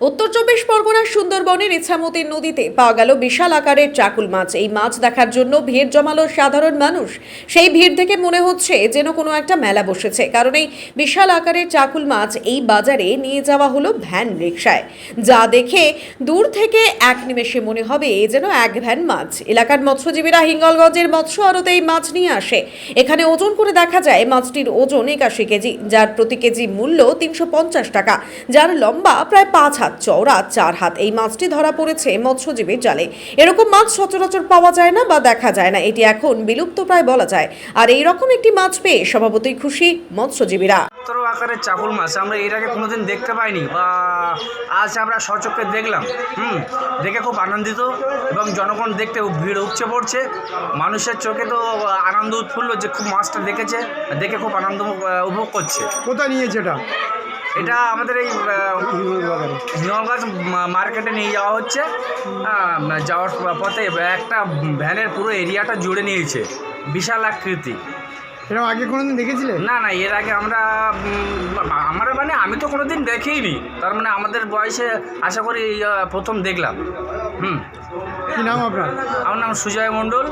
উত্তর চব্বিশ পরগনার সুন্দরবনের ইছামতি নদীতে পাওয়া গেল বিশাল আকারের চাকুল মাছ। এই মাছ দেখার জন্য ভিড় জমালো সাধারণ মানুষ। সেই ভিড় দেখে মনে হচ্ছে যেন কোনো একটা মেলা বসেছে, কারণ এই বিশাল আকারের চাকুল মাছ এই বাজারে নিয়ে যাওয়া হলো ভ্যান রিকশায়। যা দেখে দূর থেকে এক নিমেষে মনে হবে যেন এক ভ্যান মাছ। এলাকার মৎস্যজীবীরা হিঙ্গলগঞ্জের মৎস্য আড়তে এই মাছ নিয়ে আসে। এখানে ওজন করে দেখা যায় মাছটির ওজন 81 কেজি, যার প্রতি কেজি মূল্য 350 টাকা, যার লম্বা প্রায় 5 হাত, চওড়া 4 হাত। এই মাছটি ধরা পড়েছে মৎস্যজীবীর জালে। এরকম মাছ সচরাচর পাওয়া যায় না বা দেখা যায় না, এটি এখন বিলুপ্ত প্রায় বলা যায়। আর এই রকম একটি মাছ পেয়ে স্বভাবতই খুশি মৎস্যজীবীরা। বড় আকারের চাকুল মাছ আমরা এর আগে কোনোদিন দেখতে পাইনি, বা আজ আমরা সচক্ষে দেখলাম। দেখে খুব আনন্দিত, এবং জনগণ দেখতে ভিড় উপচে পড়ছে। মানুষের চোখে তো আনন্দ উৎফুল্ল যে খুব মাছটা দেখেছে, দেখে খুব আনন্দ উপভোগ করছে। কোথায় নিয়েছে এটা? এটা আমাদের এই হিঙ্গলগঞ্জ মার্কেটে নিয়ে যাওয়া হচ্ছে। যাওয়ার পথে একটা ভ্যানের পুরো এরিয়াটা জুড়ে নিয়েছে, বিশাল আকৃতি। এরকম আগে কোনোদিন দেখেছিলেন? না, এর আগে আমি তো কোনোদিন দেখিনি। তার মানে আমাদের বয়সে আশা করি প্রথম দেখলাম। কি নাম আপনার? আমার নাম সুজয় মণ্ডল।